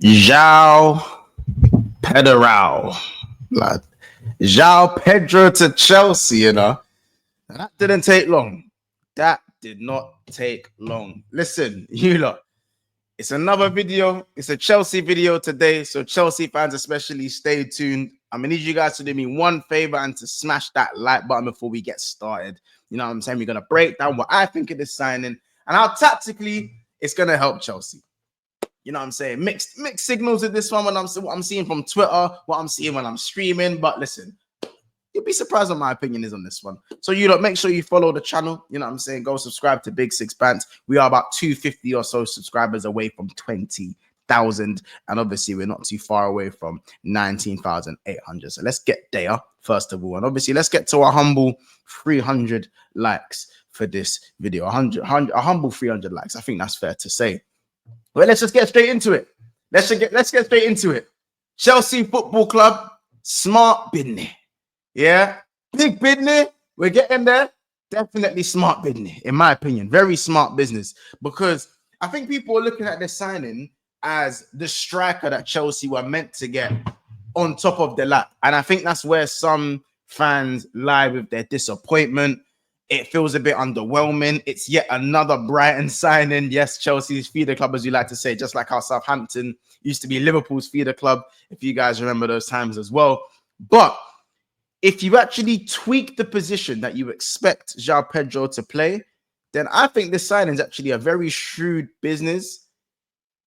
Joao Pedro. Like, Joao Pedro to Chelsea, And that didn't take long. That did not take long. Listen, you lot, it's another video. It's a Chelsea video today. So Chelsea fans especially, stay tuned. I'm going to need you guys to do me one favor and to smash that like button before we get started. You know what I'm saying? We're going to break down what I think of this signing and how tactically it's going to help Chelsea. You know what I'm saying? Mixed signals with this one when what I'm seeing from Twitter, what I'm seeing when I'm streaming. But listen, you'll be surprised what my opinion is on this one. So you lot, make sure you follow the channel. You know what I'm saying? Go subscribe to Big Six Pants. We are about 250 or so subscribers away from 20,000. And obviously, we're not too far away from 19,800. So let's get there, first of all. And obviously, let's get to a humble 300 likes for this video. A humble 300 likes. I think that's fair to say. Well, let's just get straight into it. Let's get straight into it. Chelsea Football Club, smart business. Yeah, big business. We're getting there. Definitely smart business, in my opinion. Very smart business, because I think people are looking at this signing as the striker that Chelsea were meant to get on top of the lap. And I think that's where some fans lie with their disappointment. It feels a bit underwhelming. It's yet another Brighton signing. Yes, Chelsea's feeder club, as you like to say, just like how Southampton used to be Liverpool's feeder club, if you guys remember those times as well. But if you actually tweak the position that you expect Joao Pedro to play, then I think this signing is actually a very shrewd business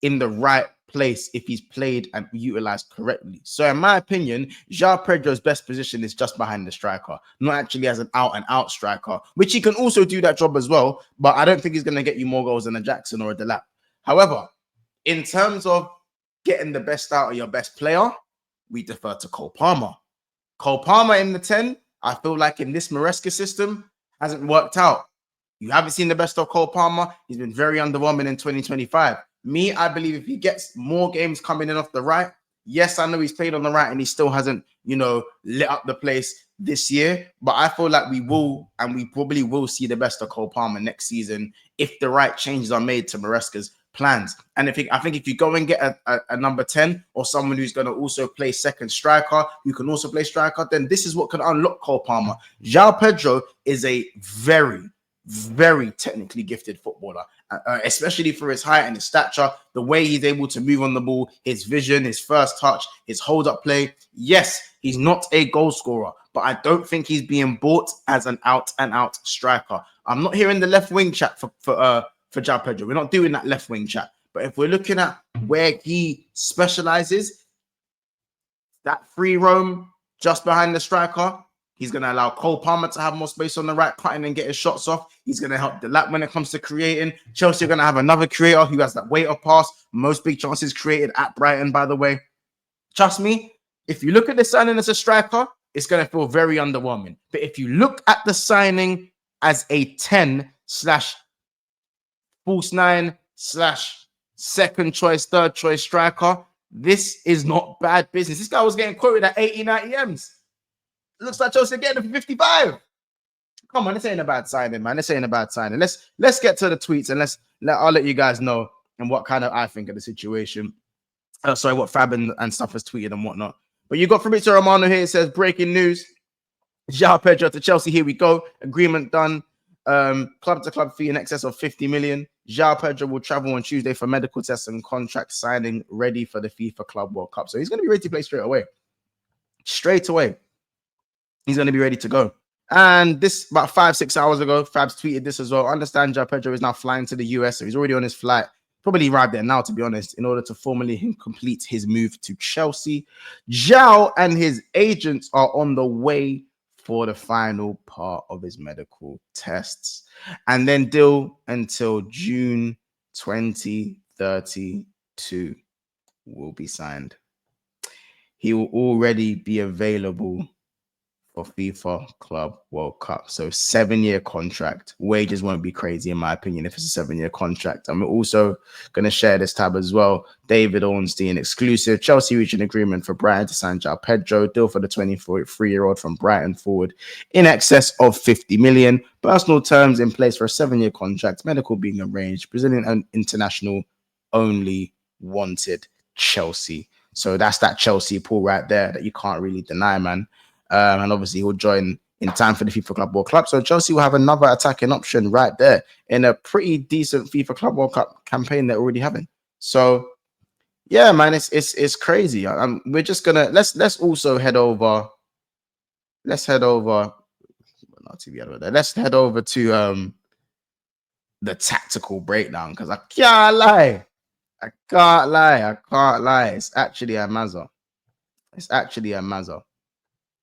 in the right place if he's played and utilized correctly. So in my opinion, Joao Pedro's best position is just behind the striker, not actually as an out-and-out striker, which he can also do that job as well, but I don't think he's going to get you more goals than a Jackson or a Delap. However, in terms of getting the best out of your best player, we defer to Cole Palmer. Cole Palmer in the 10, I feel like in this Maresca system, hasn't worked out. You haven't seen the best of Cole Palmer. He's been very underwhelming in 2025. Me, I believe if he gets more games coming in off the right, yes, I know he's played on the right and he still hasn't, lit up the place this year. But I feel like we will, and we probably will see the best of Cole Palmer next season if the right changes are made to Maresca's plans. And I think if you go and get a number 10 or someone who's going to also play second striker, who can also play striker, then this is what can unlock Cole Palmer. Joao Pedro is a very, very technically gifted footballer, especially for his height and his stature, the way he's able to move on the ball, his vision, his first touch, his hold-up play. Yes, he's not a goal scorer, but I don't think he's being bought as an out-and-out striker. I'm not hearing the left wing chat for Joao Pedro. We're not doing that left wing chat. But if we're looking at where he specializes, that free roam just behind the striker, he's going to allow Cole Palmer to have more space on the right, cutting and getting shots off. He's going to help the lap when it comes to creating. Chelsea are going to have another creator who has that weight of pass. Most big chances created at Brighton, by the way. Trust me, if you look at the signing as a striker, it's going to feel very underwhelming. But if you look at the signing as a 10/ false 9/ second choice, third choice striker, this is not bad business. This guy was getting quoted at 80, 90 M's. Looks like Chelsea getting it for 55. Come on, this ain't a bad signing, man. This ain't a bad signing. Let's get to the tweets and I'll let you guys know and what kind of I think of the situation. What Fab and stuff has tweeted and whatnot. But you got Fabrizio Romano here. It says breaking news: Joao Pedro to Chelsea. Here we go. Agreement done. Club to club fee in excess of 50 million. Joao Pedro will travel on Tuesday for medical tests and contract signing, ready for the FIFA Club World Cup. So he's going to be ready to play straight away. He's going to be ready to go. And this, about 5-6 hours ago, Fabs tweeted this as well. Understand Joao Pedro is now flying to the US, so he's already on his flight. Probably arrived there now, to be honest, in order to formally complete his move to Chelsea. Joao and his agents are on the way for the final part of his medical tests. And then deal until June 2032 will be signed. He will already be available for FIFA Club World Cup. So 7-year contract. Wages won't be crazy, in my opinion, if it's a 7-year contract. And we're also going to share this tab as well. David Ornstein exclusive. Chelsea reached an agreement for Brighton to sign Joao Pedro. Deal for the 23-year-old from Brighton forward in excess of 50 million. Personal terms in place for a 7-year contract. Medical being arranged. Brazilian international only wanted Chelsea. So that's that Chelsea pull right there that you can't really deny, man. And obviously he'll join in time for the FIFA Club World Cup. So Chelsea will have another attacking option right there in a pretty decent FIFA Club World Cup campaign they're already having. So yeah, man, it's crazy. We're just gonna let's also head over. Let's head over. Not TV over there. Let's head over to the tactical breakdown because I can't lie. I can't lie. I can't lie. It's actually a mazza. It's actually a mazza.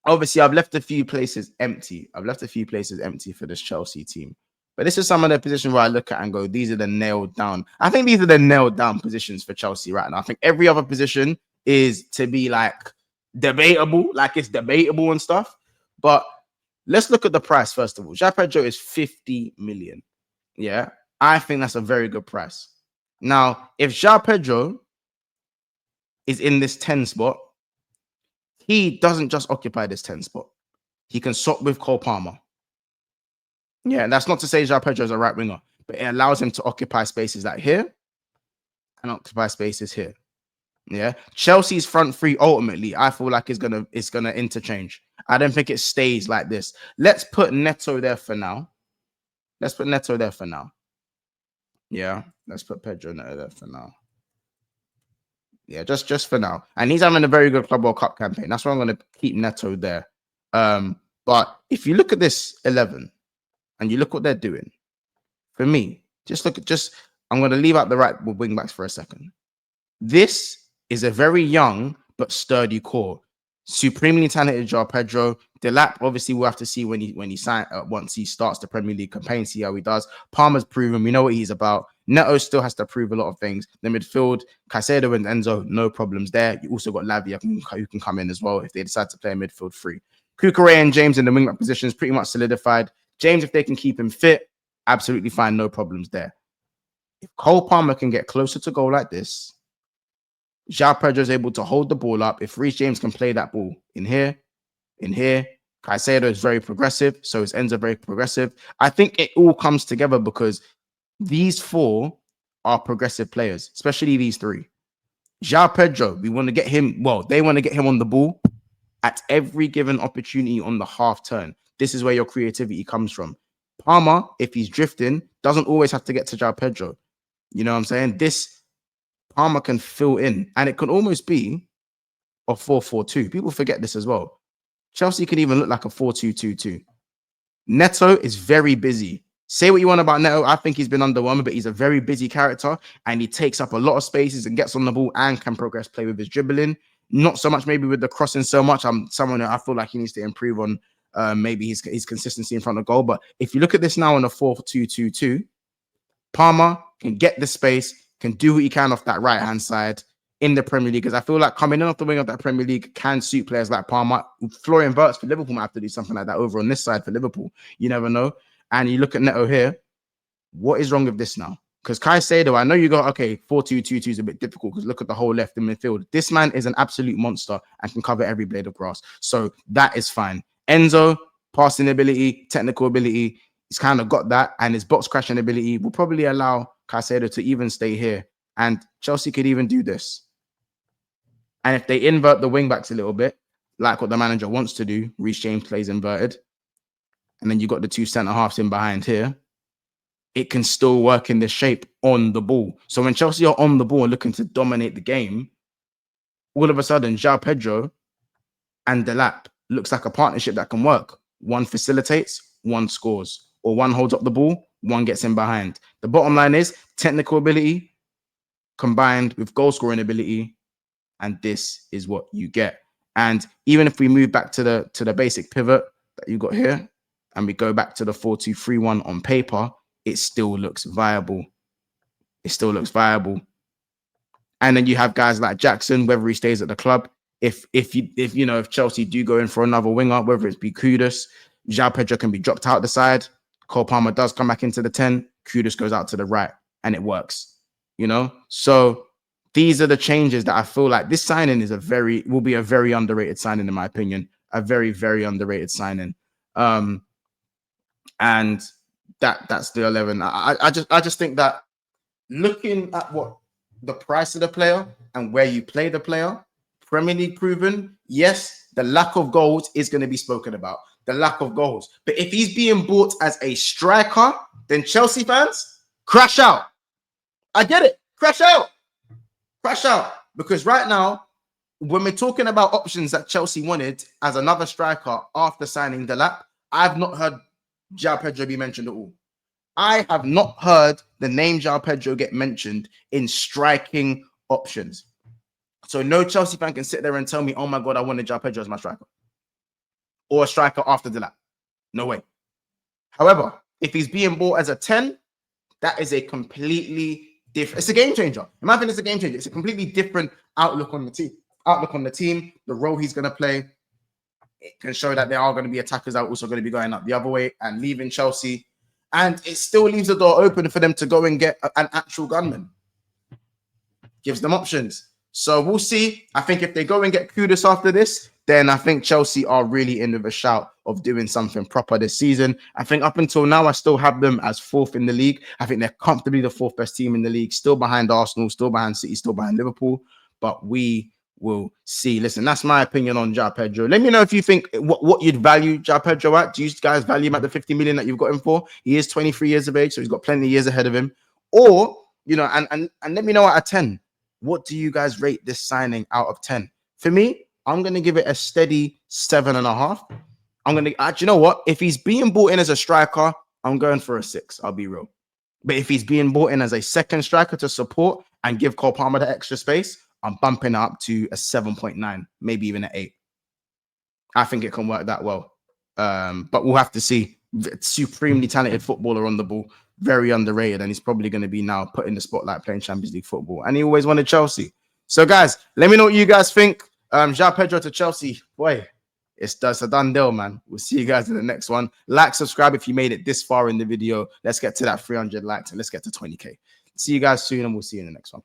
Obviously, I've left a few places empty. I've left a few places empty for this Chelsea team. But this is some of the positions where I look at and go, these are the nailed down. I think these are the nailed down positions for Chelsea right now. I think every other position is to be like debatable, like it's debatable and stuff. But let's look at the price first of all. Joao Pedro is 50 million. Yeah, I think that's a very good price. Now, if Joao Pedro is in this 10 spot, he doesn't just occupy this 10 spot. He can swap with Cole Palmer. Yeah, and that's not to say Joao Pedro is a right winger, but it allows him to occupy spaces like here and occupy spaces here. Yeah, Chelsea's front three ultimately, I feel like is gonna interchange. I don't think it stays like this. Let's put Neto there for now. Let's put Neto there for now. Yeah, let's put Pedro Neto there for now. Yeah, just for now. And he's having a very good Club World Cup campaign. That's why I'm going to keep Neto there. But if you look at this 11 and you look what they're doing, for me, I'm going to leave out the right wing backs for a second. This is a very young but sturdy core. Supremely talented Joao Pedro. Delap, obviously, we'll have to see when he sign once he starts the Premier League campaign, see how he does. Palmer's proven, we know what he's about. Neto still has to prove a lot of things. The midfield, Caicedo and Enzo, no problems there. You also got Lavia who can come in as well if they decide to play midfield free. Kukure and James in the wing-back positions pretty much solidified. James, if they can keep him fit, absolutely fine, no problems there. If Cole Palmer can get closer to goal like this, Joao Pedro is able to hold the ball up. If Reece James can play that ball in here, Caicedo is very progressive. So is Enzo very progressive. I think it all comes together because these four are progressive players, especially these three. Joao Pedro, we want to get him. Well, they want to get him on the ball at every given opportunity on the half turn. This is where your creativity comes from. Palmer, if he's drifting, doesn't always have to get to Joao Pedro. You know what I'm saying? This Palmer can fill in, and it can almost be a 4-4-2. People forget this as well. Chelsea can even look like a 4-2-2-2. Neto is very busy. Say what you want about Neto. I think he's been underwhelming, but he's a very busy character, and he takes up a lot of spaces and gets on the ball and can progress play with his dribbling. Not so much maybe with the crossing so much. I'm someone that I feel like he needs to improve on maybe his consistency in front of goal. But if you look at this now in a 4-2-2-2, Palmer can get the space, can do what he can off that right-hand side in the Premier League. Because I feel like coming in off the wing of that Premier League can suit players like Palmer. Florian Wirtz for Liverpool might have to do something like that over on this side for Liverpool. You never know. And you look at Neto here. What is wrong with this now? Because Caicedo, I know you go, okay, 4-2-2-2 is a bit difficult because look at the whole left in midfield. This man is an absolute monster and can cover every blade of grass. So that is fine. Enzo, passing ability, technical ability, he's kind of got that. And his box crashing ability will probably allow Caicedo to even stay here. And Chelsea could even do this. And if they invert the wing backs a little bit, like what the manager wants to do, Reece James plays inverted. And then you got the two centre halves in behind here. It can still work in this shape on the ball. So when Chelsea are on the ball and looking to dominate the game, all of a sudden, Joao Pedro and Delap looks like a partnership that can work. One facilitates, one scores. Or one holds up the ball, one gets in behind. The bottom line is technical ability combined with goal scoring ability, and this is what you get. And even if we move back to the basic pivot that you got here, and we go back to the 4-2-3-1 on paper, it still looks viable. It still looks viable. And then you have guys like Jackson, whether he stays at the club. If Chelsea do go in for another winger, whether it's be Kudus, Joao Pedro can be dropped out the side. Cole Palmer does come back into the 10. Kudus goes out to the right, and it works. So these are the changes that I feel like this signing will be a very underrated signing, in my opinion. A very, very underrated signing. And that's the 11. I just think that looking at what the price of the player, and where you play the player, Premier League proven, yes, the lack of goals is going to be spoken about. The lack of goals. But if he's being bought as a striker, then Chelsea fans, crash out. I get it. Crash out. Crash out. Because right now, when we're talking about options that Chelsea wanted as another striker after signing Delap, I've not heard Joao Pedro be mentioned at all. I have not heard the name Joao Pedro get mentioned in striking options. So no Chelsea fan can sit there and tell me, oh my God, I wanted Joao Pedro as my striker. Or a striker after Delap. No way. However, if he's being bought as a 10, that is a completely different, it's a game changer. In my opinion, it's a game changer. It's a completely different outlook on the team. The role he's going to play. It can show that there are going to be attackers that are also going to be going up the other way and leaving Chelsea. And it still leaves the door open for them to go and get an actual gunman. Gives them options. So we'll see. I think if they go and get Kudus after this, then I think Chelsea are really in with a shout of doing something proper this season. I think up until now, I still have them as 4th in the league. I think they're comfortably the 4th best team in the league, still behind Arsenal, still behind City, still behind Liverpool. But we will see. Listen, that's my opinion on Joao Pedro. Let me know if you think what you'd value Joao Pedro at. Do you guys value him at the 50 million that you've got him for? He is 23 years of age, so he's got plenty of years ahead of him. Or, you know, and let me know out of 10. What do you guys rate this signing out of 10? For me, I'm going to give it a steady 7.5. I'm going to, you know what? If he's being bought in as a striker, I'm going for a 6. I'll be real. But if he's being bought in as a second striker to support and give Cole Palmer the extra space, I'm bumping it up to a 7.9, maybe even an 8. I think it can work that well. But we'll have to see. Supremely talented footballer on the ball. Very underrated, and he's probably going to be now put in the spotlight playing Champions League football. And he always wanted Chelsea. So, guys, let me know what you guys think. Joao Pedro to Chelsea. Boy, it's a done deal, man. We'll see you guys in the next one. Like, subscribe if you made it this far in the video. Let's get to that 300 likes and let's get to 20K. See you guys soon, and we'll see you in the next one.